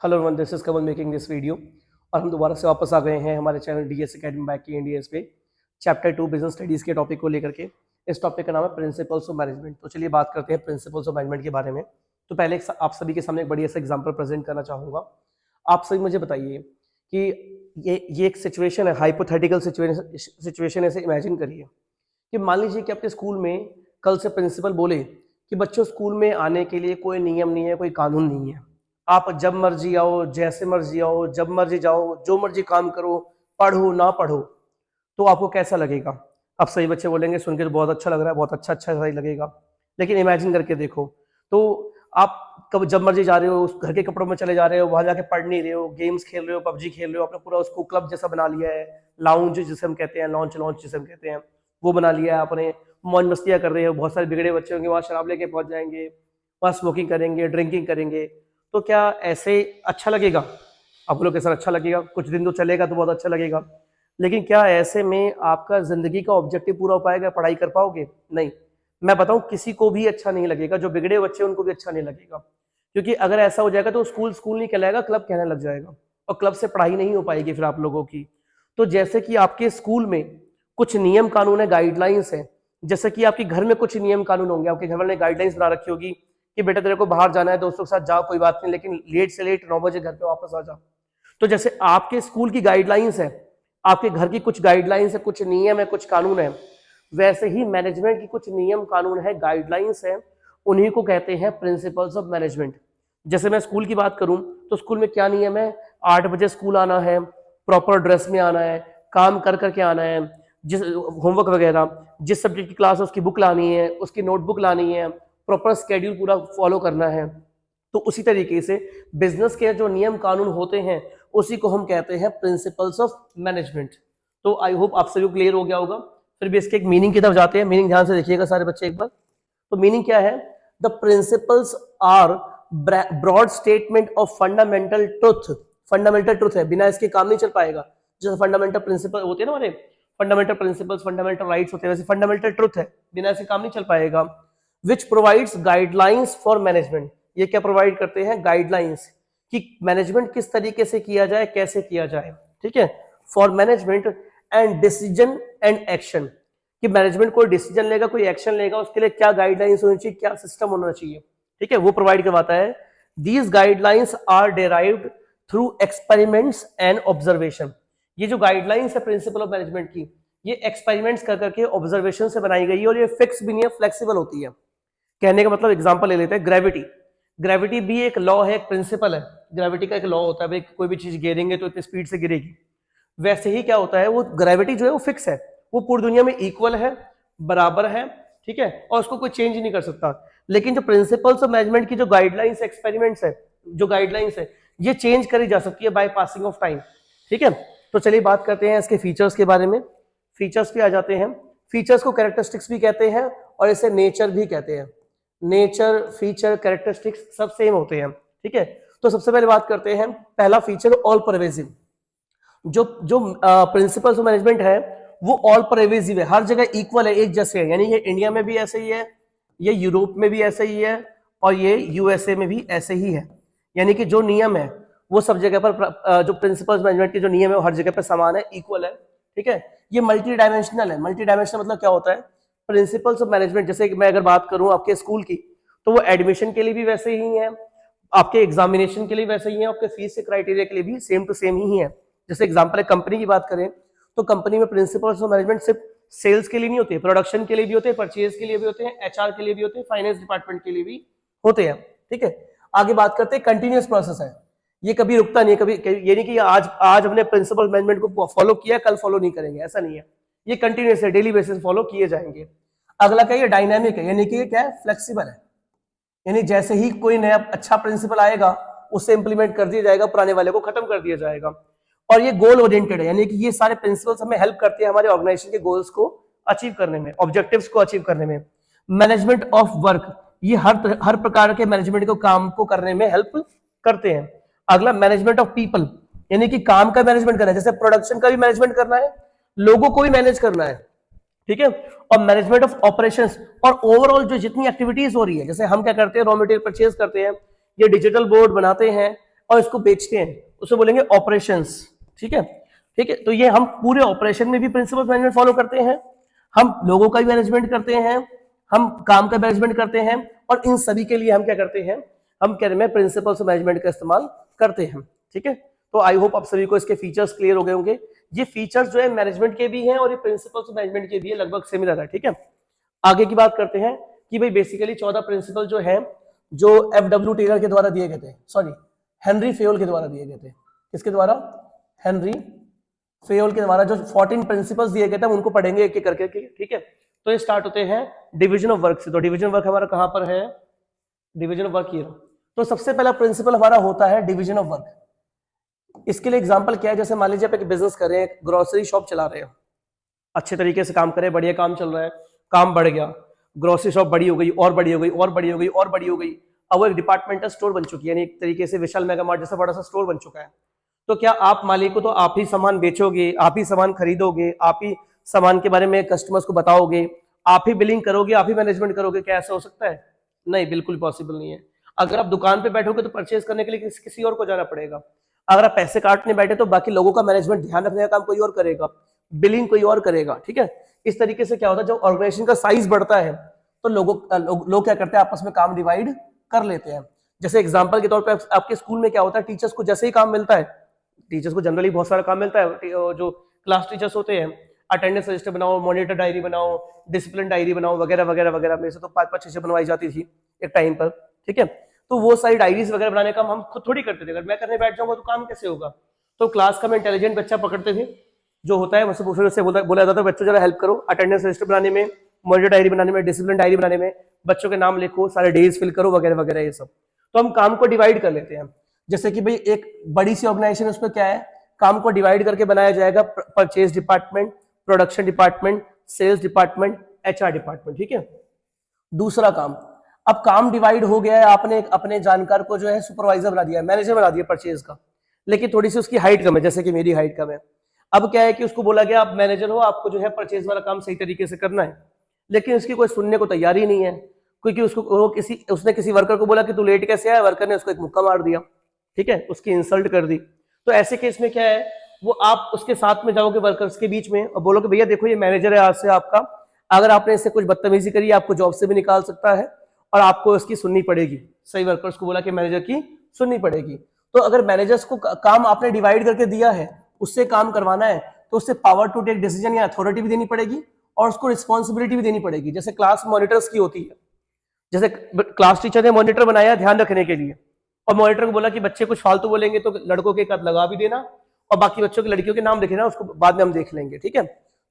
Hello everyone, this is Kamal making this video. और हम दोबारा से वापस आ गए हैं हमारे चैनल डीएस एकेडमी बाय केएनडीएस पे चैप्टर 2 बिजनेस स्टडीज के टॉपिक को लेकर के। इस टॉपिक का नाम है प्रिंसिपल्स ऑफ मैनेजमेंट। तो चलिए बात करते हैं प्रिंसिपल्स ऑफ मैनेजमेंट के बारे में। तो पहले आप सभी के सामने एक बढ़िया सा एग्जांपल प्रेजेंट करना चाहूंगा। आप सभी मुझे बताइए कि ये एक सिचुएशन है, हाइपोथेटिकल सिचुएशन ऐसे इमेजिन करिए कि मान लीजिए कि आपके स्कूल में कल से प्रिंसिपल बोले कि बच्चों स्कूल में आने के लिए कोई नियम नहीं है, कोई कानून नहीं है, आप जब मर्जी आओ, जैसे मर्जी आओ, जब मर्जी जाओ, जो मर्जी काम करो, पढ़ो ना पढ़ो। तो आपको कैसा लगेगा? अब सही बच्चे बोलेंगे सुन के तो बहुत अच्छा लग रहा है, बहुत अच्छा सही लगेगा। लेकिन इमेजिन करके देखो तो आप कब जब मर्जी जा रहे हो, उस घर के कपड़ों में चले जा रहे हो, वहां जाके पढ़ नहीं रहे हो, गेम्स खेल रहे हो, पबजी खेल रहे हो, आपने पूरा उसको क्लब जैसा बना लिया है, लाउंज जिसे हम कहते हैं, लॉन्च जिसे हम कहते हैं, वो बना लिया है आपने। मौज मस्तियां कर रहे हो, बहुत सारे बिगड़े बच्चे होंगे वहां शराब लेके पहुंच जाएंगे, वहां स्मोकिंग करेंगे, ड्रिंकिंग करेंगे। तो क्या ऐसे अच्छा लगेगा? आप लोग के साथ अच्छा लगेगा, कुछ दिन तो चलेगा तो बहुत अच्छा लगेगा। लेकिन क्या ऐसे में आपका जिंदगी का ऑब्जेक्टिव पूरा हो पाएगा? पढ़ाई कर पाओगे? नहीं। मैं बताऊं, किसी को भी अच्छा नहीं लगेगा, जो बिगड़े बच्चे उनको भी अच्छा नहीं लगेगा। क्योंकि अगर ऐसा हो जाएगा तो स्कूल स्कूल नहीं कहलाएगा, क्लब कहने लग जाएगा, और क्लब से पढ़ाई नहीं हो पाएगी फिर आप लोगों की। तो जैसे कि आपके स्कूल में कुछ नियम कानून है, गाइडलाइंस है, जैसे कि आपके घर में कुछ नियम कानून होंगे, आपके घर वाले ने गाइडलाइंस बना रखी होगी कि बेटा तेरे को बाहर जाना है, दोस्तों के साथ जाओ कोई बात नहीं, लेकिन लेट से लेट 9 बजे घर पे वापस आ जाओ। तो जैसे आपके स्कूल की गाइडलाइंस है, आपके घर की कुछ गाइडलाइंस है, कुछ नियम है, कुछ कानून है, वैसे ही मैनेजमेंट की कुछ नियम कानून है, गाइडलाइंस है, उन्हीं को कहते हैं प्रिंसिपल्स ऑफ मैनेजमेंट। जैसे मैं स्कूल की बात करूं तो स्कूल में क्या नियम है? 8 बजे स्कूल आना है, प्रॉपर ड्रेस में आना है, काम कर करके आना है, जिस होमवर्क वगैरह, जिस सब्जेक्ट की क्लास है उसकी बुक लानी है, उसकी नोटबुक लानी है, प्रॉपर स्केड्यूल पूरा फॉलो करना है। तो उसी तरीके से बिजनेस के जो नियम कानून होते हैं उसी को हम कहते हैं प्रिंसिपल्स ऑफ मैनेजमेंट। तो आई होप आप सभी को क्लियर हो गया होगा। फिर भी इसके एक मीनिंग की तरफ जाते हैं। मीनिंग ध्यान से देखिएगा सारे बच्चे एक बार। तो मीनिंग क्या है? The principles are broad statement of fundamental truth. Fundamental truth है, बिना इसके काम नहीं चल पाएगा। जैसे फंडामेंटल प्रिंसिपल होते हैं ना हमारे, फंडामेंटल प्रिंसिपल्स, फंडामेंटल राइट्स होते हैं, वैसे फंडामेंटल ट्रुथ है, बिना इसके काम नहीं चल पाएगा। Which provides guidelines for management. ये क्या प्रोवाइड करते हैं? गाइडलाइंस, कि मैनेजमेंट किस तरीके से किया जाए, कैसे किया जाए। ठीक है, for management and decision and action, कि मैनेजमेंट कोई डिसीजन लेगा, कोई एक्शन लेगा, उसके लिए क्या गाइडलाइंस होनी चाहिए, क्या सिस्टम होना चाहिए। ठीक है, वो प्रोवाइड करवाता है। These guidelines are derived through experiments and observation. ये जो गाइडलाइंस है प्रिंसिपल ऑफ मैनेजमेंट की, ये एक्सपेरिमेंट्स कर करके ऑब्जर्वेशन से बनाई गई है, और ये फिक्स भी नहीं है, फ्लेक्सिबल होती है। कहने का मतलब एग्जांपल ले लेते हैं, ग्रेविटी। ग्रेविटी भी एक लॉ है, एक प्रिंसिपल है। ग्रेविटी का एक लॉ होता है, भाई कोई भी चीज गिरेंगे तो इतनी स्पीड से गिरेगी। वैसे ही क्या होता है, वो ग्रेविटी जो है वो फिक्स है, वो पूरी दुनिया में इक्वल है, बराबर है। ठीक है, और उसको कोई चेंज नहीं कर सकता। लेकिन जो प्रिंसिपल्स ऑफ मैनेजमेंट की जो गाइडलाइंस, एक्सपेरिमेंट्स है, जो गाइडलाइंस है, ये चेंज करी जा सकती है बाय पासिंग ऑफ टाइम। ठीक है, तो चलिए बात करते हैं इसके फीचर्स के बारे में। फीचर्स पे आ जाते हैं। फीचर्स को कैरेक्टरिस्टिक्स भी कहते हैं और इसे नेचर भी कहते हैं। नेचर, फीचर, कैरेक्टरिस्टिक्स सब सेम होते हैं। ठीक है, तो सबसे पहले बात करते हैं पहला फीचर, ऑल परवेजिव। जो जो प्रिंसिपल्स ऑफ मैनेजमेंट है वो ऑल परवेजिव है, हर जगह इक्वल है, एक जैसे है। यानी ये इंडिया में भी ऐसे ही है, ये यूरोप में भी ऐसे ही है, और ये यूएसए में भी ऐसे ही है। यानी कि जो नियम है वो सब जगह पर, जो प्रिंसिपल्स मैनेजमेंट के जो नियम है वो हर जगह पर समान है, इक्वल है। ठीक है, ये मल्टी डायमेंशनल है। मल्टी डायमेंशनल मतलब क्या होता है? प्रिंसिपल्स ऑफ मैनेजमेंट, जैसे मैं अगर बात करूं आपके स्कूल की, तो वो एडमिशन के लिए भी वैसे ही है, आपके एग्जामिनेशन के लिए वैसे ही है, आपके फीस के क्राइटेरिया के लिए भी सेम टू सेम ही है। जैसे एग्जांपल है, कंपनी की बात करें तो कंपनी में प्रिंसिपल्स ऑफ मैनेजमेंट सिर्फ सेल्स के लिए नहीं होते, प्रोडक्शन के लिए भी होते हैं, परचेज के लिए भी होते हैं, एचआर के लिए भी होते हैं, फाइनेंस डिपार्टमेंट के लिए भी होते हैं। ठीक है, आगे बात करते हैं, कंटिन्यूअस प्रोसेस है, ये कभी रुकता नहीं, कभी ये नहीं कि आज हमने प्रिंसिपल मैनेजमेंट को फॉलो किया, कल फॉलो नहीं करेंगे, ऐसा नहीं है। ये कंटिन्यूअस है, डेली बेसिस फॉलो किए जाएंगे। अगला क्या है? डायनामिक है, यानी कि ये क्या है? फ्लेक्सिबल है। यानी जैसे ही कोई नया अच्छा प्रिंसिपल आएगा उससे इंप्लीमेंट कर दिया जाएगा, पुराने वाले को खत्म कर दिया जाएगा। और ये गोल ओरिएंटेड है, यानी कि ये सारे प्रिंसिपल्स हमें हेल्प करते हैं हमारे ऑर्गेनाइजेशन के गोल्स को अचीव करने में, ऑब्जेक्टिव्स को अचीव करने में। मैनेजमेंट ऑफ वर्क, ये हर प्रकार के मैनेजमेंट को काम को करने में हेल्प करते हैं। अगला मैनेजमेंट ऑफ पीपल, यानी कि काम का मैनेजमेंट करना है, जैसे प्रोडक्शन का भी मैनेजमेंट करना है, लोगों को भी मैनेज करना है। ठीक है, और मैनेजमेंट ऑफ ऑपरेशंस, और ओवरऑल जो जितनी एक्टिविटीज हो रही है, जैसे हम क्या करते हैं, रॉ मटेरियल परचेज करते हैं, ये डिजिटल बोर्ड बनाते हैं, और इसको बेचते हैं, उसे बोलेंगे ऑपरेशंस। ठीक है, ठीक है। तो ये हम पूरे ऑपरेशन में भी प्रिंसिपल मैनेजमेंट फॉलो करते हैं, हम लोगों का भी मैनेजमेंट करते हैं, हम काम का मैनेजमेंट करते हैं, और इन सभी के लिए हम क्या करते हैं, हम कैरियर में प्रिंसिपल्स मैनेजमेंट का इस्तेमाल करते हैं। ठीक है, तो आई होप आप सभी को इसके फीचर्स क्लियर हो गए होंगे। ये फीचर्स जो है मैनेजमेंट के भी हैं और ये प्रिंसिपल्स मैनेजमेंट के भी है, लगभग सिमिलर है। ठीक है, आगे की बात करते हैं कि भाई बेसिकली 14 प्रिंसिपल जो है जो एफडब्ल्यू टेलर के द्वारा दिए गए थे, सॉरी हेनरी फेयोल के द्वारा दिए गए थे। किसके द्वारा? हेनरी फेयोल के द्वारा जो 14 प्रिंसिपल्स दिए गए थे, हम उनको पढ़ेंगे एक एक करके। ठीक है, तो ये स्टार्ट होते हैं डिवीजन ऑफ वर्क से। तो डिवीजन वर्क हमारा कहां पर है? Division of work here. तो सबसे पहला प्रिंसिपल हमारा होता है डिवीजन ऑफ वर्क। इसके लिए एग्जांपल क्या है, जैसे मान लीजिए आप एक बिजनेस कर रहे हैं, ग्रोसरी शॉप चला रहे हो, अच्छे तरीके से काम कर रहे हैं, बढ़िया काम चल रहा है, काम बढ़ गया, ग्रोसरी शॉप बड़ी हो गई और बड़ी हो गई और बड़ी हो गई और बड़ी हो गई, अब वो एक डिपार्टमेंटल स्टोर बन चुकी है, यानी एक तरीके से विशाल मेगा मार्ट जैसा बड़ा सा स्टोर बन चुका है। तो क्या आप मालिक को तो आप ही सामान बेचोगे, आप ही सामान खरीदोगे, आप ही सामान के बारे में कस्टमर्स को बताओगे, आप ही बिलिंग करोगे, आप ही मैनेजमेंट करोगे? क्या ऐसा हो सकता है? नहीं, बिल्कुल पॉसिबल नहीं है। अगर आप दुकान पे बैठोगे तो परचेज करने के लिए किसी और को जाना पड़ेगा। अगर आप पैसे काटने बैठे तो बाकी लोगों का मैनेजमेंट, ध्यान रखने का काम कोई और करेगा, बिलिंग कोई और करेगा। ठीक है, इस तरीके से क्या होता है, जब ऑर्गेनाइजेशन का साइज बढ़ता है तो लोग क्या करते हैं, आपस में काम डिवाइड कर लेते हैं। जैसे एग्जांपल के तौर पे आपके स्कूल में क्या होता है, टीचर्स को जैसे ही काम मिलता है, टीचर्स को जनरली बहुत सारा काम मिलता है, जो क्लास टीचर्स होते हैं, अटेंडेंस रजिस्टर बनाओ, मॉनिटर डायरी बनाओ, डिसिप्लिन डायरी बनाओ, वगैरह वगैरह वगैरह। मेरे से तो 5-5 6 बनवाई जाती थी एक टाइम पर। ठीक है, तो वो सारी डायरीज वगैरह बनाने का हम खुद थोड़ी करते थे। अगर मैं करने बैठ जाऊंगा तो काम कैसे होगा? तो क्लास का मैं इंटेलिजेंट बच्चा पकड़ते थे जो होता है, मुझसे बोला जाता है बच्चों जरा हेल्प करो अटेंडेंस रजिस्टर बनाने में, मॉनिटर डायरी बनाने में, डिसिप्लिन डायरी बनाने में, बच्चों के नाम लिखो, सारे डेज फिल करो, वगैरह वगैरह ये सब। तो हम काम को डिवाइड कर लेते हैं। जैसे कि भाई एक बड़ी सी ऑर्गेनाइजेशन, उसमें क्या है, काम को डिवाइड करके बनाया जाएगा, purchase department, production department, sales department, HR department. ठीक है, दूसरा काम, अब काम डिवाइड हो गया है, आपने अपने जानकार को जो है सुपरवाइजर बना दिया, मैनेजर बना दिया परचेज का, लेकिन थोड़ी सी उसकी हाइट कम है, जैसे कि मेरी हाइट कम है। अब क्या है कि उसको बोला गया आप मैनेजर हो, आपको जो है परचेज वाला काम सही तरीके से करना है, लेकिन उसकी कोई सुनने को तैयार ही नहीं है, क्योंकि उसने किसी वर्कर को बोला कि तू लेट कैसे आया, वर्कर ने उसको एक मुक्का मार दिया। ठीक है, उसकी इंसल्ट कर दी। तो ऐसे केस में क्या है, वो आप उसके साथ में जाओगे वर्कर्स के बीच में और बोलोगे भैया देखो ये मैनेजर है आज से आपका, अगर आपने इससे कुछ बदतमीजी करी आपको जॉब से भी निकाल सकता है और आपको इसकी सुननी पड़ेगी। सही वर्कर्स को बोला कि मैनेजर की सुननी पड़ेगी। तो अगर मैनेजर्स को काम आपने डिवाइड करके दिया है, उससे काम करवाना है, तो उससे पावर टू टेक डिसीजन या अथॉरिटी भी देनी पड़ेगी और उसको रिस्पॉन्सिबिलिटी भी देनी पड़ेगी। जैसे क्लास मॉनिटर्स की होती है, जैसे क्लास टीचर ने मॉनिटर बनाया ध्यान रखने के लिए, और मॉनिटर को बोला कि बच्चे कुछ फालतू बोलेंगे तो लड़कों के कद लगा भी देना और बाकी बच्चों की लड़कियों के नाम लिखे ना, उसको बाद में हम देख लेंगे। ठीक है,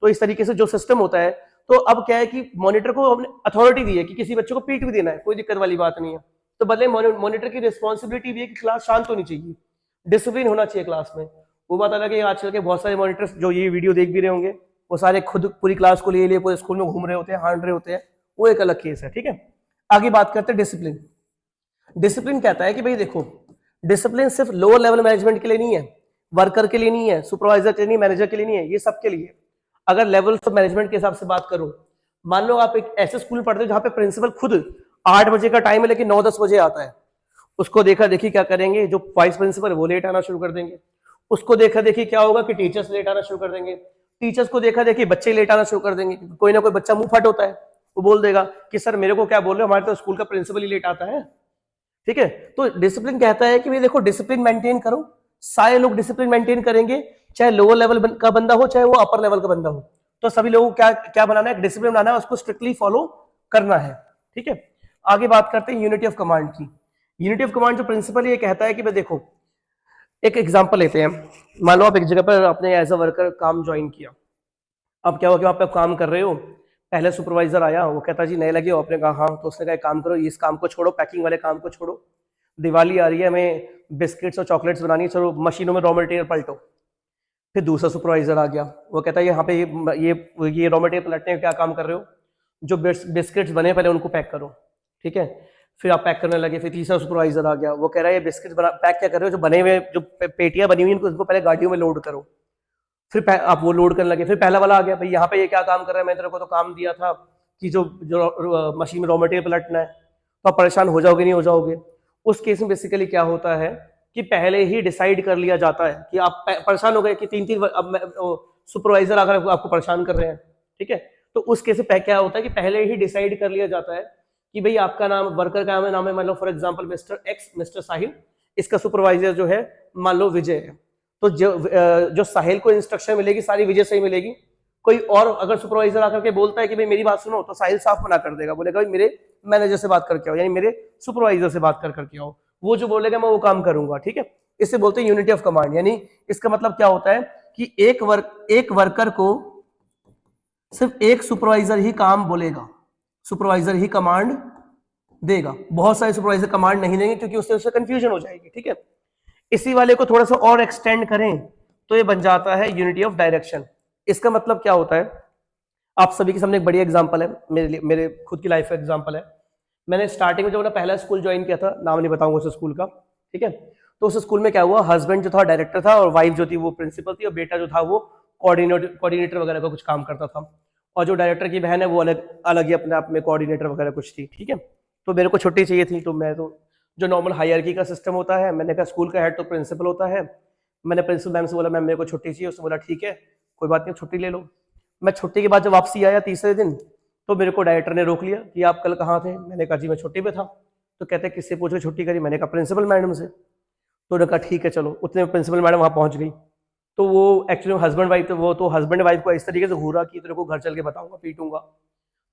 तो इस तरीके से जो सिस्टम होता है। तो अब क्या है कि मॉनिटर को हमने अथॉरिटी दी है कि किसी बच्चे को पीट भी देना है, कोई दिक्कत वाली बात नहीं है। तो बदले मॉनिटर की रिस्पॉन्सिबिलिटी भी है कि क्लास शांत होनी चाहिए, डिसिप्लिन होना चाहिए क्लास में। वो बात अलग है, आजकल के बहुत सारे मॉनिटर्स जो ये वीडियो देख भी रहे होंगे, वो सारे खुद पूरी क्लास को लिए पूरे स्कूल में घूम रहे होते हैं, हांड रहे होते हैं, वो एक अलग केस है। ठीक है, आगे बात करते हैं डिसिप्लिन। डिसिप्लिन कहता है कि भाई देखो, डिसिप्लिन सिर्फ लोअर लेवल मैनेजमेंट के लिए नहीं है, वर्कर के लिए नहीं है, सुपरवाइजर के लिए नहीं, मैनेजर के लिए नहीं है, ये सबके लिए। अगर लेवल ऑफ मैनेजमेंट के हिसाब से बात करूं, मान लो आप एक ऐसे स्कूल में पढ़ते हो जहां पे प्रिंसिपल खुद 8 बजे का टाइम है लेकिन 9-10 बजे आता है, उसको देखा देखी क्या करेंगे, जो वाइस प्रिंसिपल है वो लेट आना शुरू कर देंगे। उसको देखा देखी क्या होगा कि टीचर्स लेट आना शुरू कर देंगे। टीचर्स को देखा देखी बच्चे लेट आना शुरू कर देंगे। कोई ना कोई बच्चा मुंह फट होता है, वो बोल देगा कि सर मेरे को क्या बोल रहे हो, हमारे तो स्कूल का प्रिंसिपल ही लेट आता है। ठीक है, तो डिसिप्लिन कहता है कि भाई देखो डिसिप्लिन मेंटेन करो, सारे लोग डिसिप्लिन मेंटेन करेंगे, चाहे लोअर लेवल का बंदा हो चाहे वो अपर लेवल का बंदा हो, तो सभी लोगों को क्या बनाना है, डिसिप्लिन बनाना है, उसको स्ट्रिक्टली फॉलो करना है। ठीक है, आगे बात करते हैं यूनिटी ऑफ कमांड की। यूनिटी ऑफ कमांड जो प्रिंसिपल ये कहता है कि भाई देखो, एक एग्जांपल लेते हैं, मान लो आप एक जगह पर अपने एज अ वर्कर काम ज्वाइन किया। अब क्या हुआ कि आप काम कर रहे हो, पहले सुपरवाइजर आया, वो कहता जी नए लगे हो, आपने कहा हाँ, तो उसने कहा काम करो, इस काम को छोड़ो, पैकिंग वाले काम को छोड़ो, दिवाली आ रही है, हमें बिस्किट्स और चॉकलेट्स बनानी है, चलो मशीनों में रॉ मटेरियल पलटो। फिर दूसरा सुपरवाइजर आ गया, वो कहता है यहाँ पे ये रॉ मटेरियल पलटने का क्या काम कर रहे हो, जो बिस्किट्स बने पहले उनको पैक करो। ठीक है, फिर आप पैक करने लगे। फिर तीसरा सुपरवाइजर आ गया, वो कह रहा है ये बिस्किट्स पैक क्या कर रहे हो, जो बने हुए जो पेटियां बनी हुई इनको पहले गाड़ियों में लोड करो। फिर आप वो लोड करने लगे। फिर पहला वाला आ गया, भाई यहाँ पे ये क्या काम कर रहा है, मैं तेरे को तो काम दिया था कि जो मशीन में रॉ मटेरियल पलटना है, तो आप परेशान हो जाओगे नहीं हो जाओगे। उस केस में बेसिकली क्या होता है कि पहले ही डिसाइड कर लिया जाता है कि आप परेशान हो गए कि 3-3 अब सुपरवाइजर आकर आपको परेशान कर रहे हैं, ठीक है, तो उस केस में क्या होता है कि पहले ही डिसाइड कर लिया जाता है कि भाई आपका नाम, वर्कर का नाम है मान लो for example mister X, mister Sahil, इसका सुपरवाइजर जो है मान लो विजय है, तो जो साहिल को इंस्ट्रक्शन मिलेगी सारी विजय से ही मिलेगी। कोई और अगर सुपरवाइजर आकर के बोलता है कि भाई मेरी बात सुनो, तो साहिल साफ मना कर देगा, बोलेगा भाई मेरे मैनेजर से बात करके आओ, यानी मेरे सुपरवाइजर से बात करके आओ, वो जो बोलेगा मैं वो काम करूंगा, ठीक है। इसे बोलते हैं यूनिटी ऑफ कमांड, यानी इसका मतलब क्या होता है कि एक वर्कर को सिर्फ एक सुपरवाइजर ही काम बोलेगा, सुपरवाइजर ही कमांड देगा, बहुत सारे सुपरवाइजर कमांड नहीं देंगे क्योंकि उससे कंफ्यूजन हो जाएगी, ठीक है। इसी वाले को थोड़ा सा और एक्सटेंड करें तो ये बन जाता है यूनिटी ऑफ डायरेक्शन। इसका मतलब क्या होता है, आप सभी के सामने एक बढ़िया एग्जांपल है, मेरे खुद की लाइफ का एग्जांपल है। मैंने स्टार्टिंग में जब अपना पहला स्कूल ज्वाइन किया था, नाम नहीं बताऊंगा उस स्कूल का, ठीक है, तो उस स्कूल में क्या हुआ, हस्बैंड जो था डायरेक्टर था और वाइफ जो थी वो प्रिंसिपल थी और बेटा जो था वो कोऑर्डिनेटर वगैरह का कुछ काम करता था, और जो डायरेक्टर की बहन है वो अलग ही अपने आप में कोऑर्डिनेटर वगैरह कुछ थी, ठीक है। तो मेरे को छुट्टी चाहिए थी, तो मैं तो जो नॉर्मल हायरार्की का सिस्टम होता है, मैंने कहा स्कूल का हेड तो प्रिंसिपल होता है, मैंने प्रिंसिपल मैम से बोला मैम मेरे को छुट्टी चाहिए, उसने बोला ठीक है कोई बात नहीं छुट्टी ले लो। मैं छुट्टी के बाद जब वापसी आया तीसरे दिन, तो मेरे को डायरेक्टर ने रोक लिया कि आप कल कहाँ थे, मैंने कहा जी मैं छुट्टी पे था, तो कहते हैं किससे पूछ के छुट्टी करी, मैंने कहा प्रिंसिपल मैडम से, तो उन्होंने कहा ठीक है चलो, उतने में प्रिंसिपल मैडम वहाँ पहुँच गई। तो वो एक्चुअली हस्बैंड वाइफ थे, वो तो हस्बैंड वाइफ को इस तरीके से घूरा कि तेरे को घर चल के बताऊंगा, पीटूंगा।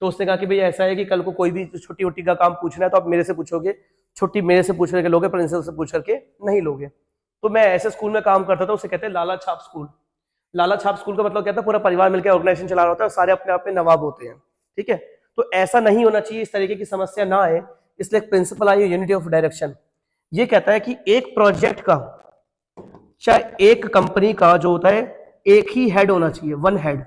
तो उसने कहा कि भाई ऐसा है कि कल को कोई भी छुट्टी उट्टी का काम पूछना है तो आप मेरे से पूछोगे, छुट्टी मेरे से पूछ करके लोगे, प्रिंसिपल से पूछ करके नहीं लोगे। तो मैं ऐसे स्कूल में काम करता था, उसे कहते हैं लाला छाप स्कूल। लाला छाप स्कूल का मतलब क्या था, पूरा परिवार मिलकर ऑर्गेनाइजेशन चला रहा होता है, सारे अपने आप में नवाब होते हैं, ठीक है। तो ऐसा नहीं होना चाहिए, इस तरीके की समस्या ना आए, इसलिए प्रिंसिपल आई यूनिटी ऑफ डायरेक्शन। ये कहता है कि एक प्रोजेक्ट का, चाहे एक कंपनी का जो होता है, एक ही हेड होना चाहिए, वन हेड,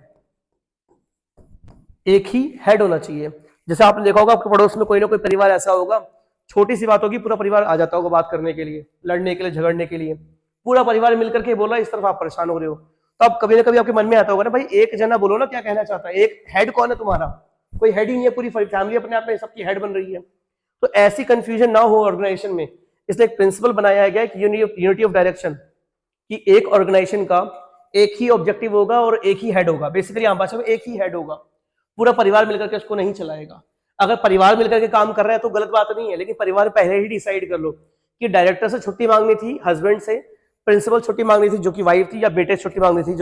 एक ही हेड होना चाहिए। जैसे आपने देखा होगा आपके पड़ोस में कोई ना कोई परिवार ऐसा होगा, छोटी सी बात होगी पूरा परिवार आ जाता होगा बात करने के लिए, लड़ने के लिए, झगड़ने के लिए, पूरा परिवार मिलकर के बोला इस तरफ आप परेशान हो रहे हो, तो अब कभी ना कभी आपके मन में आता होगा ना भाई एक जना बोलो ना क्या कहना चाहता है, एक हेड कौन है तुम्हारा, कोई हेड ही नहीं है, पूरी फैमिली अपने आप में सबकी हेड बन रही है। तो ऐसी कंफ्यूजन ना हो ऑर्गेनाइजेशन में, इसलिए एक प्रिंसिपल बनाया गया कि यूनिटी ऑफ डायरेक्शन, कि एक ऑर्गेनाइजेशन का एक ही ऑब्जेक्टिव होगा और एक ही हेड होगा, बेसिकली आम भाषा में एक ही हेड होगा, पूरा परिवार मिलकर के उसको नहीं चलाएगा। अगर परिवार मिलकर के काम कर रहा है तो गलत बात नहीं है, लेकिन परिवार पहले ही डिसाइड कर लो कि डायरेक्टर से छुट्टी मांगनी थी हस्बैंड से, प्रिंसिपल छुट्टी मांगनी थी जो कि वाइफ थी, या बेटे से छुट्टी मांगनी थी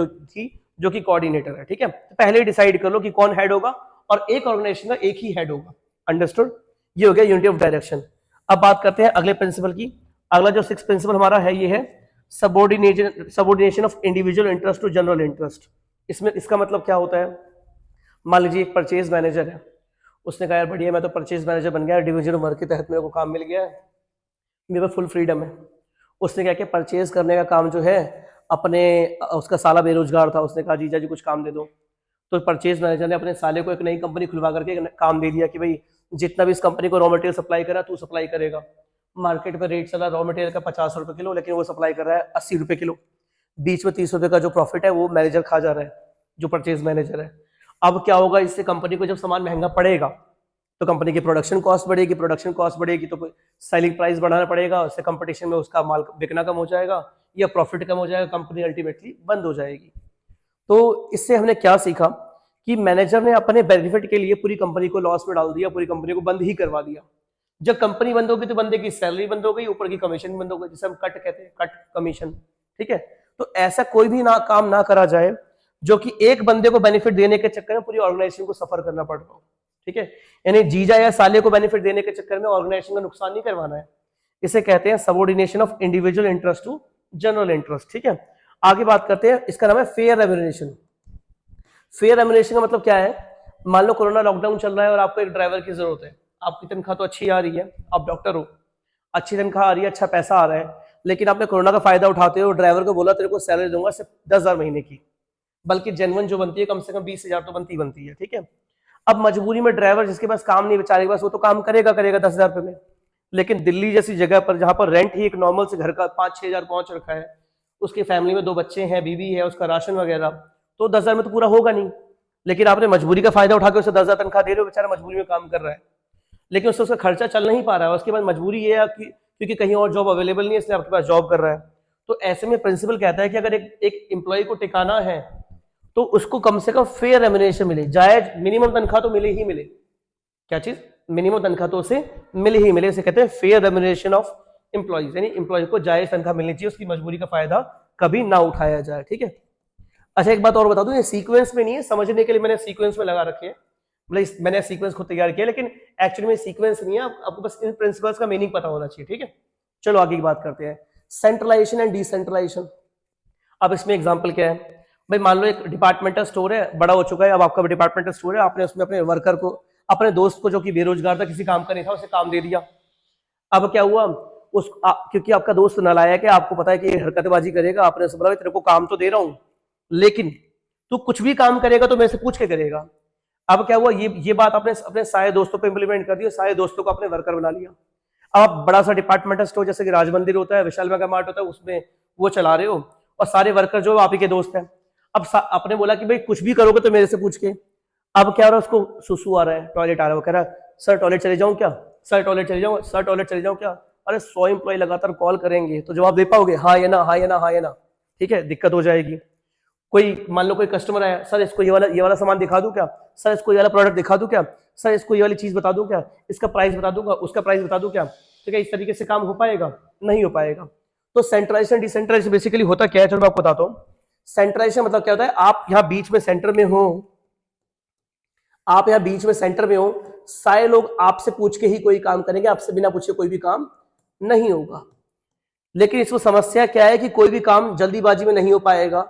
जो कि कोऑर्डिनेटर है, ठीक है। तो पहले ही डिसाइड कर लो कि कौन हेड होगा और एक ऑर्गेनाइजेशन का एक ही हेड होगा। अंडरस्टूड? ये हो गया यूनिटी ऑफ डायरेक्शन। अब बात करते हैं अगले प्रिंसिपल की। अगला जो 6th प्रिंसिपल हमारा है ये है subordination of individual interest to general interest. इसमें इसका मतलब क्या होता है, मान लीजिए एक परचेज मैनेजर है, उसने कहा यार बढ़िया मैं तो परचेज मैनेजर बन गया, डिवीजन वर्क के तहत मेरे को काम मिल गया है, मेरे पास फुल फ्रीडम है। उसने क्या किया, परचेज करने का काम जो है अपने, उसका साला बेरोजगार था, उसने कहा जीजा जी कुछ काम दे दो, तो परचेज मैनेजर ने अपने साले को एक नई कंपनी खुलवा करके काम दे दिया कि भाई जितना भी इस कंपनी को रॉ मटेरियल सप्लाई करा तू सप्लाई करेगा। मार्केट में रेट चला रॉ मटेरियल का 50 रुपए किलो, लेकिन वो सप्लाई कर रहा है 80 रुपए किलो, बीच में 30 रुपए का जो प्रॉफिट है वो मैनेजर खा जा रहा है, जो परचेज मैनेजर है। अब क्या होगा, इससे कंपनी को जब सामान महंगा पड़ेगा तो कंपनी की प्रोडक्शन कॉस्ट बढ़ेगी, तो सेलिंग प्राइस बढ़ाना पड़ेगा, उससे कंपटीशन में उसका माल बिकना कम हो जाएगा या प्रॉफिट कम हो जाएगा, कंपनी अल्टीमेटली बंद हो जाएगी। तो इससे हमने क्या सीखा कि मैनेजर ने अपने बेनिफिट के लिए पूरी कंपनी को लॉस में डाल दिया, पूरी कंपनी को बंद ही करवा दिया। जब कंपनी बंद होगी तो बंदे की सैलरी बंद हो गई, ऊपर की कमीशन बंद हो गई, जिसे हम कट कहते हैं, कट कमीशन, ठीक है। तो ऐसा कोई भी काम ना करा जाए जो कि एक बंदे को बेनिफिट देने के चक्कर में पूरी ऑर्गेनाइजेशन को सफर करना पड़ रहा हो, ठीक है। यानी जीजा या साले को बेनिफिट देने के चक्कर में ऑर्गेनाइजेशन का नुकसान नहीं करवाना है। इसे कहते हैं subordination of individual interest to general interest, ठीक है। आगे बात करते हैं, इसका नाम है फेयर रेम्यूनरेशन। फेयर रेम्यूनरेशन का मतलब क्या है, मान लो कोरोना लॉकडाउन चल रहा है और आपको एक ड्राइवर की जरूरत है, आपकी तनख्वाह तो अच्छी आ रही है, आप डॉक्टर हो, अच्छी तनख्वाह आ रही है, अच्छा पैसा आ रहा है, लेकिन आपने कोरोना का फायदा उठाते हो, ड्राइवर को बोला तेरे को सैलरी दूंगा सिर्फ 10,000 महीने की, बल्कि जेन्युइन जो बनती है कम से कम 20,000 तो बनती है, ठीक है। अब मजबूरी में ड्राइवर जिसके पास काम नहीं, बेचारे के पास, वो तो काम करेगा 10,000 रुपए में, लेकिन दिल्ली जैसी जगह पर जहां पर रेंट ही एक नॉर्मल से घर का 5-6 हजार पहुंच रखा है, उसकी फैमिली में 2 बच्चे हैं, बीवी है, उसका राशन वगैरह, तो 10,000 में तो पूरा होगा नहीं। लेकिन आपने मजबूरी का फायदा उठा के उसे 10,000 तनख्वाह दे रहे हो, बेचारा मजबूरी में काम कर रहा है, लेकिन उससे उसका खर्चा चल नहीं पा रहा है। उसके बाद मजबूरी ये है कि क्योंकि कहीं और जॉब अवेलेबल नहीं है इसलिए आपके पास जॉब कर रहा है। तो ऐसे में प्रिंसिपल कहता है कि अगर एक एम्प्लॉय को टिकाना है तो उसको कम से कम फेयर रेम्युनरेशन मिले, जायज मिनिमम तनख्वाह तो मिले ही मिले। क्या चीज? मिनिमम तनख्वाह तो उसे मिले ही मिले। इसे कहते हैं फेयर रेम्युनरेशन ऑफ एम्प्लॉइज, यानी एम्प्लॉय को जायज तनख्वाह मिलनी चाहिए, उसकी मजबूरी का फायदा कभी ना उठाया जाए। ठीक है। अच्छा एक बात और बता दूं, ये सीक्वेंस में नहीं है, समझने के लिए मैंने सीक्वेंस में लगा रखे हैं, मतलब मैंने सीक्वेंस खुद तैयार किया, लेकिन एक्चुअली में सीक्वेंस नहीं है, आपको बस इन प्रिंसिपल्स का मीनिंग पता होना चाहिए। ठीक है। चलो आगे की बात करते हैं, सेंट्रलाइजेशन एंड डिसेंट्रलाइजेशन। अब इसमें एग्जांपल क्या है भाई, मान लो एक डिपार्टमेंटल स्टोर है, बड़ा हो चुका है, अब आपका डिपार्टमेंटल स्टोर है, आपने उसमें अपने वर्कर को, अपने दोस्त को जो कि बेरोजगार था, किसी काम का नहीं था, उसे काम दे दिया। अब क्या हुआ, क्योंकि आपका दोस्त नालायक है, आपको पता है कि हरकतबाजी करेगा, आपने उसे बोला तेरे को काम तो दे रहा हूं लेकिन तू कुछ भी काम करेगा तो मेरे से पूछ के करेगा। अब क्या हुआ, ये बात आपने अपने सारे दोस्तों पे इंप्लीमेंट कर दी, सारे दोस्तों को अपने वर्कर बना लिया। अब आप बड़ा सा डिपार्टमेंटल स्टोर जैसे कि राज मंदिर होता है, विशाल मेगा मार्ट होता है, उसमें वो चला रहे हो और सारे वर्कर जो आप ही के दोस्त हैं। अब आपने बोला कि भाई कुछ भी करोगे तो मेरे से पूछ के। अब क्या हो रहा है, उसको सुसु आ रहा है, टॉयलेट आ रहा है, वो कह रहा है सर टॉयलेट चले जाऊं क्या, सर टॉयलेट चले जाऊं, सर टॉयलेट चले जाऊं क्या। अरे 100 एम्प्लॉय लगातार कॉल करेंगे तो जवाब दे पाओगे? हाँ या ना, हाँ या ना, हाँ या ना। ठीक है, दिक्कत हो जाएगी। कोई मान लो कोई कस्टमर आया, सर इसको ये वाला सामान दिखा दूं क्या, सर इसको ये वाला प्रोडक्ट दिखा दूं क्या, सर इसको ये वाली चीज बता दूं क्या, इसका प्राइस बता दूंगा, उसका प्राइस बता दूं क्या। तो क्या इस तरीके से काम हो पाएगा? नहीं हो पाएगा। तो सेंट्रलाइजेशन डिसेंट्रलाइजेशन बेसिकली होता क्या है, चलो मैं आपको बताता हूँ। सेंट्रलाइजेशन मतलब क्या होता है, आप यहाँ बीच में सेंटर में हो, आप यहाँ बीच में सेंटर में हो, सारे लोग आपसे पूछ के ही कोई काम करेंगे, आपसे बिना पूछे कोई भी काम नहीं होगा। लेकिन इसमें समस्या क्या है कि कोई भी काम जल्दीबाजी में नहीं हो पाएगा,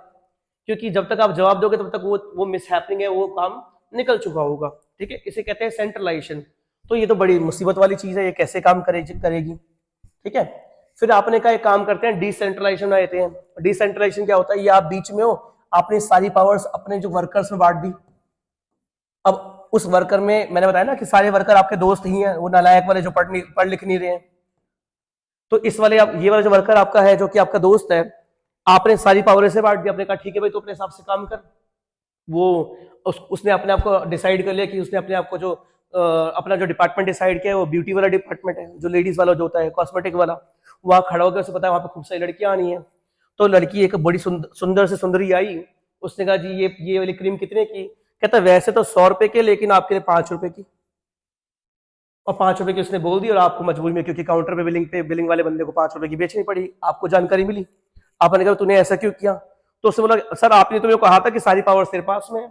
क्योंकि जब तक आप जवाब दोगे तब तक वो मिसहैपनिंग है, वो काम निकल चुका होगा। ठीक है, इसे कहते हैं सेंट्रलाइजेशन। तो ये तो बड़ी मुसीबत वाली चीज है, ये कैसे काम करेगी। ठीक है। फिर आपने कहा एक काम करते हैं, डिसेंट्रलाइजेशन आते हैं। डिसेंट्रलाइजेशन क्या होता है, ये आप बीच में हो, आपने सारी पावर्स अपने जो वर्कर्स में बांट दी। अब उस वर्कर में मैंने बताया ना कि सारे वर्कर आपके दोस्त ही हैं, वो नालायक वाले जो पढ़ लिख नहीं रहे हैं। तो इस वाले ये वाला जो वर्कर आपका है, जो कि आपका दोस्त है, आपने सारी पावर से बांट दी। आपने कहा ठीक है भाई, तो अपने हिसाब से काम कर। वो उसने अपने आप को डिसाइड कर लिया कि उसने अपने आप को जो अपना जो डिपार्टमेंट डिसाइड किया है वो ब्यूटी वाला डिपार्टमेंट है, जो लेडीज वाला जो होता है, कॉस्मेटिक वाला। वहां खड़ा होकर उसे पता है वहां पे खूब सारी लड़कियां आनी है। तो लड़की एक बड़ी सुंदर से सुंदरी आई, उसने कहा जी ये वाली क्रीम कितने की। कहता वैसे तो 100 रुपए के, लेकिन आपके लिए 5 रुपए की। और 5 रुपए की उसने बोल दी, और आपको मजबूरी में, क्योंकि काउंटर पे बिलिंग वाले बंदे को 5 रुपए की बेचनी पड़ी, आपको जानकारी मिली। आपने कहा तूने ऐसा क्यों किया। तो उसने बोला सर आपने तो मेरे को कहा था कि सारी पावर तेरे पास में है।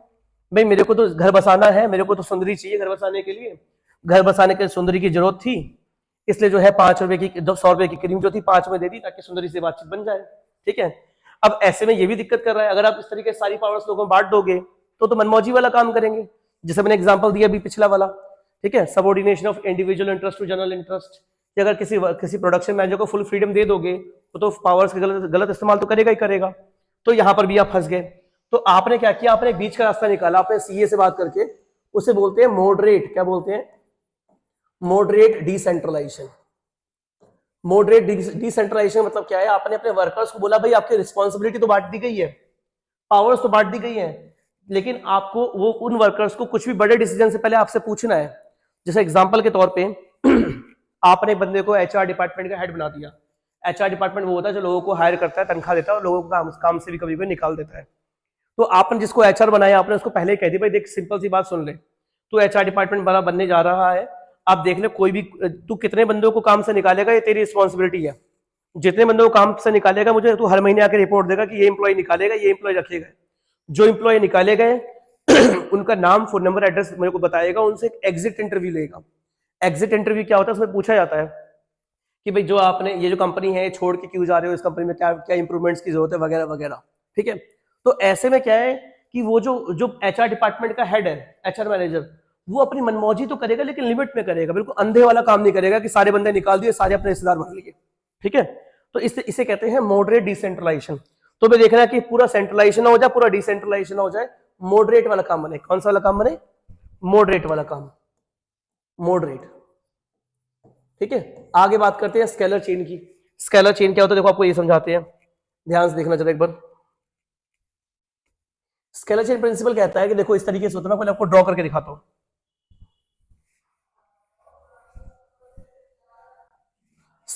भाई मेरे को तो घर बसाना है, मेरे को तो सुंदरी चाहिए घर बसाने के लिए, घर बसाने के लिए सुंदरी की जरूरत थी, इसलिए जो है 5 रुपए की 100 रुपए की क्रीम जो थी 5 में दे दी, ताकि सुंदरी से बातचीत बन जाए। ठीक है। अब ऐसे में ये भी दिक्कत कर रहा है, अगर आप इस तरीके से सारी पावर्स लोगों को बांट दोगे तो मनमौजी वाला काम करेंगे, जैसे मैंने एग्जाम्पल दिया अभी पिछला वाला। ठीक है, subordination of individual interest to general interest, कि अगर किसी प्रोडक्शन मैनेजर को फुल फ्रीडम दे दोगे तो पावर्स का गलत इस्तेमाल तो करेगा ही करेगा। तो यहां पर भी आप फंस गए। तो आपने क्या किया, आपने एक बीच का रास्ता निकाला, आपने सीए से बात करके, उसे बोलते हैं मॉडरेट, क्या बोलते हैं, मॉडरेट डिसेंट्रलाइजेशन। मॉडरेट डिसेंट्रलाइजेशन मतलब क्या है, आपने अपने वर्कर्स को बोला भाई आपकी रिस्पॉन्सिबिलिटी तो बांट दी गई है, पावर्स तो बांट दी गई है, लेकिन आपको वो उन वर्कर्स को कुछ भी बड़े डिसीजन से पहले आपसे पूछना है। जैसे एग्जांपल के तौर पे आपने बंदे को एचआर डिपार्टमेंट का हेड बना दिया। एचआर डिपार्टमेंट वो होता है जो लोगों को हायर करता है, तनख्वाह देता है और लोगों को काम से भी कभी भी निकाल देता है। तो आपने जिसको एचआर बनाया, आपने उसको पहले ही कह दिया भाई देख सिंपल सी बात सुन ले, तू एचआर डिपार्टमेंट बड़ा बनने जा रहा है, आप देख ले कोई भी तू कितने बंदों को काम से निकालेगा ये तेरी रिस्पॉन्सिबिलिटी है। जितने बंदों को काम से निकालेगा मुझे तू हर महीने आके रिपोर्ट देगा कि ये एम्प्लॉय निकालेगा, ये एम्प्लॉय रखेगा। जो एम्प्लॉय निकाले गए उनका नाम, फोन नंबर, एड्रेस मेरे को बताएगा, उनसे एक एग्जिट इंटरव्यू लेगा। एग्जिट इंटरव्यू क्या होता है, उसमें पूछा जाता है कि भाई जो आपने ये जो कंपनी है छोड़ के क्यों जा रहे हो, इस कंपनी में क्या क्या इंप्रूवमेंट्स की जरूरत है, वगैरह वगैरह। ठीक है। तो ऐसे में क्या है कि वो जो एचआर डिपार्टमेंट का हेड है, एचआर मैनेजर, वो अपनी मनमौजी तो करेगा लेकिन लिमिट में करेगा, बिल्कुल अंधे वाला काम नहीं करेगा कि सारे बंदे निकाल दिए, सारे अपने रिश्तेदार भर लिए। ठीक है। तो इसे कहते हैं मॉडरेट डिसेंट्रलाइजेशन। तो मैं देखना है कि पूरा सेंट्रलाइजेशन हो जाए, पूरा डिसेंट्रलाइजेशन हो जाए, मॉडरेट वाला काम बने। कौन सा वाला काम बने? मॉडरेट वाला काम, मॉडरेट। ठीक है। आगे बात करते हैं स्केलर चेन की। स्केलर चेन क्या होता है, देखो आपको ये समझाते हैं, ध्यान से देखना चलो एक बार। स्केलर चेन प्रिंसिपल कहता है कि देखो इस तरीके से होता है, मैं पहले आपको ड्रॉ करके दिखाता हूं।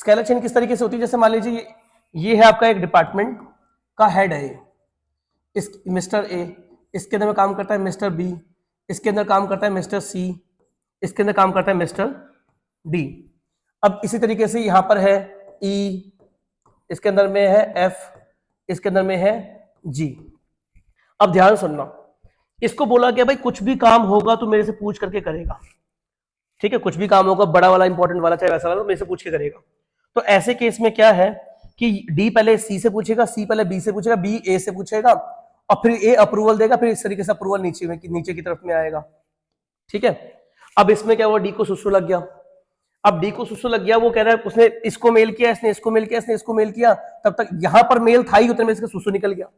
स्केलर चेन किस तरीके से होती है, जैसे मान लीजिए ये है आपका एक डिपार्टमेंट का हेड है, इस मिस्टर ए, इसके अंदर काम करता है मिस्टर बी, इसके अंदर काम करता है मिस्टर सी, इसके अंदर काम करता है मिस्टर डी। अब इसी तरीके से यहां पर है ई, इसके अंदर में है एफ, इसके अंदर में है जी। अब ध्यान सुनना, इसको बोला गया भाई कुछ भी काम होगा तो मेरे से पूछ करके करेगा, ठीक है, कुछ भी काम होगा बड़ा वाला इंपॉर्टेंट वाला चाहे वैसा वाला, तो मेरे से पूछ के करेगा। तो ऐसे केस में क्या है कि डी पहले सी से पूछेगा, सी पहले बी से पूछेगा, बी ए से पूछेगा और फिर ए अप्रूवल देगा, फिर इस तरीके से अप्रूवल नीचे की तरफ में आएगा, ठीक है। अब इसमें क्या हुआ, डी को सुसु लग गया। अब डी को सुसु लग गया, वो कह रहा है उसने इसको मेल किया, इसने इसको मेल किया, इसने इसको मेल किया, तब तक यहां पर मेल था ही, उतने में इसका सुसु निकल गया।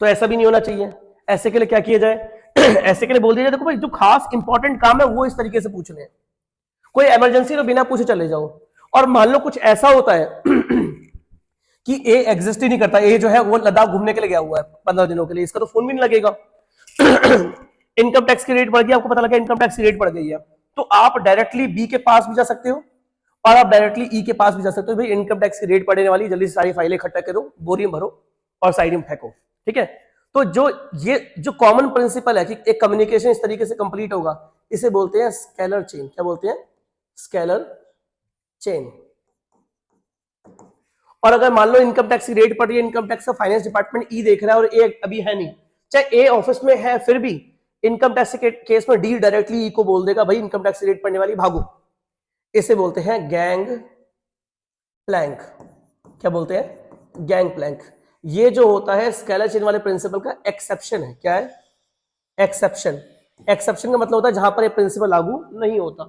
तो ऐसा भी नहीं होना चाहिए। ऐसे के लिए क्या किया जाए ऐसे के लिए बोल दिया जाए देखो भाई जो खास इंपॉर्टेंट काम है वो इस तरीके से पूछने हैं, कोई इमरजेंसी तो बिना पूछे चले जाओ। और मान लो कुछ ऐसा होता है कि ए एग्जिस्ट ही नहीं करता, ए जो है वो लद्दाख घूमने के लिए गया हुआ है 15 दिनों के लिए, इसका तो फोन भी नहीं लगेगा इनकम टैक्स की रेट बढ़ गई, आपको पता लगा इनकम टैक्स की रेट बढ़ गई है, तो आप डायरेक्टली बी के पास भी जा सकते हो और आप डायरेक्टली ई के पास भी जा सकते हो, भाई इनकम टैक्स की रेट बढ़ने वाली, जल्दी से सारी फाइलें इकट्ठा करो, बोरी में भरो और साइड में फेंको, ठीक है। तो जो कॉमन प्रिंसिपल है कि एक कम्युनिकेशन इस तरीके से कंप्लीट होगा, इसे बोलते हैं स्केलर चेन। क्या बोलते हैं? Scalar chain. और अगर मान लो इनकम टैक्स की रेट पड़ रही है, इनकम टैक्स का फाइनेंस डिपार्टमेंट ई देख रहा है और ए अभी है नहीं, चाहे ए ऑफिस में है फिर भी इनकम टैक्स के केस में डी डायरेक्टली ई को बोल देगा भाई इनकम टैक्स की रेट पड़ने वाली, भागो। इसे बोलते हैं गैंग प्लैंक। क्या बोलते हैं? Gang plank. ये जो होता है स्केलर चेन वाले प्रिंसिपल का एक्सेप्शन है। क्या है? एक्सेप्शन। एक्सेप्शन का मतलब होता है जहां पर ये प्रिंसिपल लागू नहीं होता।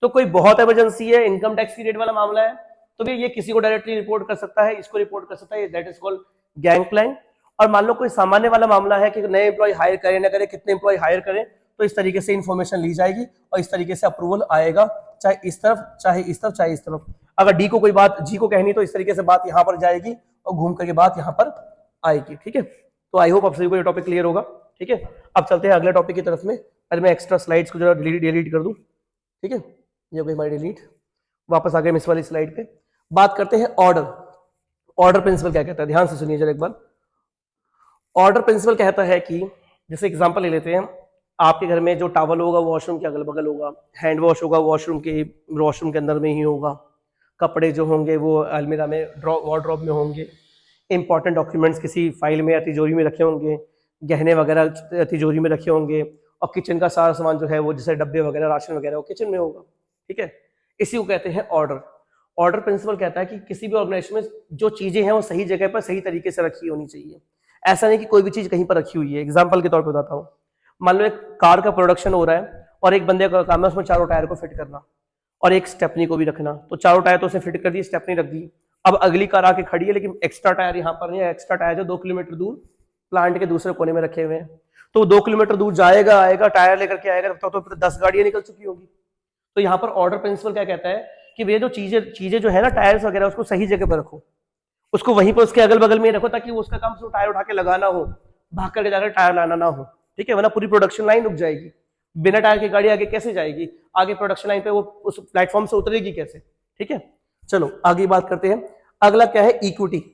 तो कोई बहुत इमरजेंसी है, इनकम टैक्स की रेट वाला मामला है, तो भी ये किसी को डायरेक्टली रिपोर्ट कर सकता है, इसको रिपोर्ट कर सकता है, that is called gang plank. और मान लो कोई सामान्य वाला मामला है कि नए एम्प्लॉय हायर करें ना करें, कितने एम्प्लॉय हायर करें, तो इस तरीके से इंफॉर्मेशन ली जाएगी और इस तरीके से अप्रूवल आएगा, चाहे इस तरफ चाहे इस तरफ चाहे इस तरफ। अगर डी को कोई बात जी को कहनी तो इस तरीके से बात यहाँ पर जाएगी और घूम करके बात यहाँ पर आएगी, ठीक है। तो आई होप आप सभी को ये टॉपिक क्लियर होगा, ठीक है। अब चलते हैं अगले टॉपिक की तरफ में। पहले मैं एक्स्ट्रा स्लाइड्स को जरा डिलीट कर दूं, ठीक है। ये कोई हमारी डिलीट, वापस आ गए इस वाली स्लाइड पे। बात करते हैं ऑर्डर। ऑर्डर प्रिंसिपल क्या कहता है, ध्यान से सुनिए जरा एक बार। ऑर्डर प्रिंसिपल कहता है कि जैसे एग्जांपल ले लेते हैं, आपके घर में जो टॉवल होगा वॉशरूम के अगल बगल होगा, हैंड वॉश होगा वॉशरूम के अंदर में ही होगा, कपड़े जो होंगे वो अलमीरा में वार्डरोब में होंगे, इंपॉर्टेंट डॉक्यूमेंट्स किसी फाइल में या तिजोरी में रखे होंगे, गहने वगैरह तिजोरी में रखे होंगे, और किचन का सारा सामान जो है वो जैसे डब्बे वगैरह राशन वगैरह वो किचन में होगा, ठीक है। इसी को कहते हैं ऑर्डर। ऑर्डर प्रिंसिपल कहता है कि किसी भी ऑर्गेनाइजेशन में जो चीजें हैं वो सही जगह पर सही तरीके से रखी होनी चाहिए। ऐसा नहीं कि कोई भी चीज कहीं पर रखी हुई है। एग्जाम्पल के तौर पर बताता हूँ, मान लो एक कार का प्रोडक्शन हो रहा है और एक बंदे का काम है उसमें चारों टायर को फिट करना और एक स्टेपनी को भी रखना, तो चारों टायर तो उसने फिट कर दी, स्टेपनी रख दी। अब अगली कार आके खड़ी है लेकिन एक्स्ट्रा टायर यहाँ पर नहीं है, एक्स्ट्रा टायर जो 2 किलोमीटर दूर प्लांट के दूसरे कोने में रखे हुए हैं, तो 2 किलोमीटर दूर जाएगा आएगा टायर लेकर के आएगा, तब तो 10 गाड़ियां निकल चुकी होगी। तो यहाँ पर ऑर्डर प्रिंसिपल क्या कहता है कि ये जो चीजें जो है ना टायर्स वगैरह, उसको सही जगह पर रखो, उसको वहीं पर उसके अगल बगल में रखो, ताकि वो उसका काम सिर्फ टायर उठा के लगाना हो, भाग करके जाकर टायर लाना ना हो, ठीक है। वरना पूरी प्रोडक्शन लाइन रुक जाएगी। बिना टायर की गाड़ी आगे कैसे जाएगी, आगे प्रोडक्शन लाइन पे वो उस प्लेटफॉर्म से उतरेगी कैसे, ठीक है। चलो आगे बात करते हैं। अगला क्या है? इक्विटी।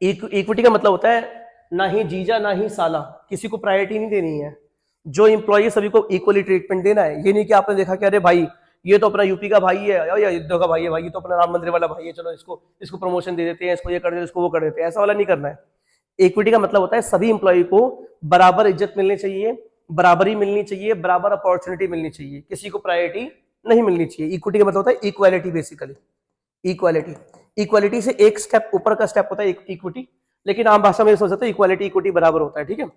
इक्विटी का मतलब होता है ना ही जीजा ना ही साला, किसी को प्रायोरिटी नहीं देनी है, जो इंप्लॉय सभी को इक्वली ट्रीटमेंट देना है। ये नहीं कि आपने देखा कि अरे भाई ये तो अपना यूपी का भाई है या युद्ध का भाई है, भाई ये तो अपना राम मंदिर वाला भाई है, चलो इसको प्रमोशन दे देते हैं, इसको ये कर देते हैं, इसको वो कर देते हैं, ऐसा वाला नहीं करना है। इक्विटी का मतलब होता है सभी इंप्लॉय को बराबर इज्जत मिलनी चाहिए, बराबरी मिलनी चाहिए, बराबर अपॉर्चुनिटी मिलनी चाहिए, किसी को प्रायोरिटी नहीं मिलनी चाहिए। इक्विटी का मतलब होता है इक्वालिटी, बेसिकली इक्वालिटी। इक्वालिटी से एक स्टेप ऊपर का स्टेप होता है इक्विटी, लेकिन आम भाषा में सोच सकते हैं इक्वालिटी इक्विटी बराबर होता है, ठीक है।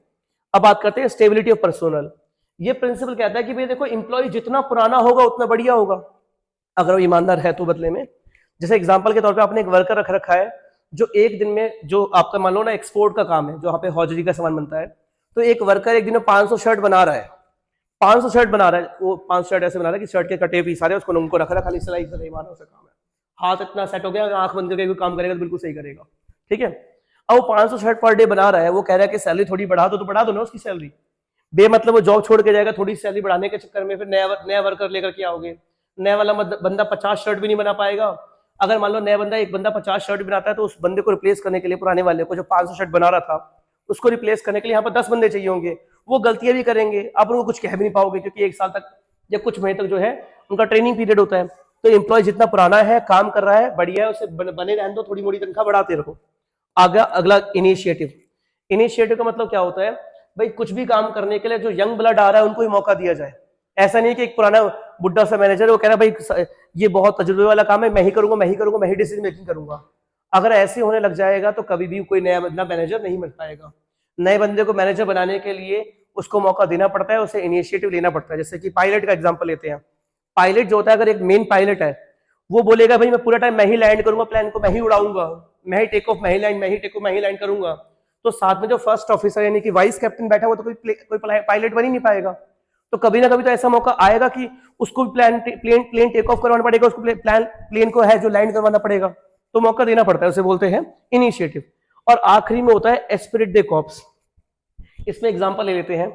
अब बात करते हैं स्टेबिलिटी ऑफ पर्सोनल। ये प्रिंसिपल कहता है कि भाई देखो इंप्लॉय जितना पुराना होगा उतना बढ़िया होगा, अगर वो ईमानदार है तो बदले में। जैसे एग्जांपल के तौर पे आपने एक वर्कर रख रखा है जो एक दिन में, जो आपका मान लो ना एक्सपोर्ट का काम है, जो यहाँ पे हौजरी का सामान बनता है, तो एक वर्कर एक दिन में 500 शर्ट बना रहा है, 500 शर्ट बना रहा है, वो 500 शर्ट ऐसे बना रहा है कि शर्ट के कटे पीस आ रहे हैं, उसको उनको रख रहा है, खाली सिलाई से मारना उसका काम है, हाथ इतना सेट हो गया, आंख बंद करके काम करेगा तो बिल्कुल सही करेगा, ठीक है। अब वो 500 शर्ट पर डे बना रहा है, वो कह रहा है कि सैलरी थोड़ी बढ़ा दो, तो बढ़ा दो ना उसकी सैलरी। बेमतलब वो जॉब छोड़ के जाएगा थोड़ी सैलरी बढ़ाने के चक्कर में, फिर नया वर्कर लेकर के आओगे, नया वाला बंदा 50 शर्ट भी नहीं बना पाएगा, अगर मान लो नया बंदा, एक बंदा 50 शर्ट बनाता है, तो उस बंदे को रिप्लेस करने के लिए, पुराने वाले को जो 500 शर्ट बना रहा था, उसको रिप्लेस करने के लिए यहाँ पर 10 बंदे चाहिए होंगे। वो गलतियां भी करेंगे, आप उनको कुछ कह भी नहीं पाओगे, क्योंकि एक साल तक या कुछ महीने तक जो है उनका ट्रेनिंग पीरियड होता है। तो एम्प्लॉय जितना पुराना है, काम कर रहा है, बढ़िया है, उसे बने रहने दो, थोड़ी मोटी तनख्वाह बढ़ाते रहो। आगे अगला इनिशिएटिव। इनिशिएटिव का मतलब क्या होता है, भाई कुछ भी काम करने के लिए जो यंग ब्लड आ रहा है उनको ही मौका दिया जाए। ऐसा नहीं कि एक पुराना बुढ़ा सा मैनेजर है, वो कह रहा है भाई ये बहुत तजुर्बे वाला काम है, मैं ही करूंगा, मैं ही करूंगा, मैं ही डिसीजन मेकिंग करूंगा। अगर ऐसे होने लग जाएगा तो कभी भी कोई नया मैनेजर नहीं मिल पाएगा। नए बंदे को मैनेजर बनाने के लिए उसको मौका देना पड़ता है, उसे इनिशिएटिव लेना पड़ता है। जैसे कि पायलट का एग्जांपल लेते हैं। पायलट जो होता है, अगर एक मेन पायलट है, वो बोलेगा भाई मैं पूरा टाइम मैं ही लैंड करूंगा, प्लेन को मैं ही उड़ाऊंगा, मैं ही टेक ऑफ, मैं ही लैंड, मैं ही टेक ऑफ, मैं ही लैंड करूंगा, तो साथ में जो फर्स्ट ऑफिसर यानी कि वाइस कैप्टन बैठा हुआ, तो कोई पायलट बन ही नहीं पाएगा। तो कभी ना कभी तो ऐसा मौका आएगा कि उसको भी प्लेन टेक ऑफ करवाना पड़ेगा, उसको प्लेन को है जो लैंड करवाना पड़ेगा। तो मौका देना पड़ता है, उसे बोलते हैं इनिशिएटिव। और आखिरी में होता है एस्पिरिट दे कॉर्प्स। इसमें एग्जांपल ले लेते हैं।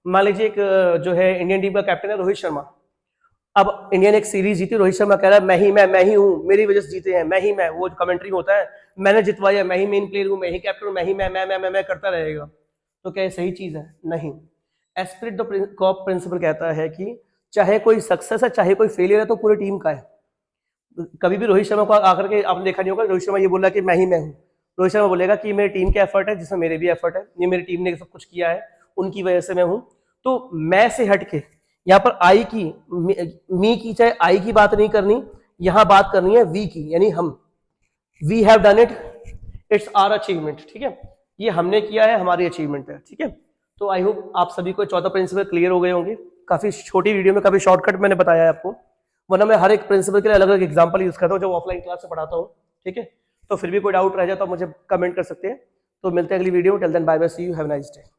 मान लीजिए एक जो है इंडियन टीम का कैप्टन है रोहित शर्मा। अब इंडियन एक सीरीज जीती, रोहित शर्मा कह रहा है मैं ही हूँ, मेरी वजह से जीते हैं, मैं ही मैं, वो कमेंट्री में होता है, मैंने जितवाया, मैं ही मेन प्लेयर हूँ, मैं ही कैप्टन हूँ, मैं ही मैं करता रहेगा। तो क्या ये सही चीज है? नहीं। एस्पिरिट द कॉर्प प्रिंसिपल कहता है कि चाहे कोई सक्सेस है, चाहे कोई फेलियर है, तो पूरी टीम का है। कभी भी रोहित शर्मा को आकर के आपने देखा नहीं होगा रोहित शर्मा ये बोला कि मैं ही मैं हूँ। रोहित शर्मा बोलेगा कि मेरी टीम का एफर्ट है, जिसमें मेरे भी एफर्ट है, ये मेरी टीम ने सब कुछ किया है, उनकी वजह से मैं हूँ। तो मैं से हटके यहाँ पर आई की, मी की, चाहे आई की बात नहीं करनी, यहाँ बात करनी है वी की, यानी हम। We have done it, it's our achievement. ठीक है, ये हमने किया है, हमारी अचीवमेंट है। ठीक है, तो आई होप आप सभी को चौथा प्रिंसिपल क्लियर हो गए होंगे। काफी छोटी वीडियो में काफी शॉर्टकट मैंने बताया है आपको, वरना मैं हर एक प्रिंसिपल के लिए अलग अलग एग्जांपल यूज करता हूँ जब ऑफलाइन क्लास से पढ़ाता हूँ। ठीक है, तो फिर भी कोई डाउट रह जाए तो आप मुझे कमेंट कर सकते हैं। तो मिलते हैं अगली वीडियो में। Till then bye bye, see you, have a nice day.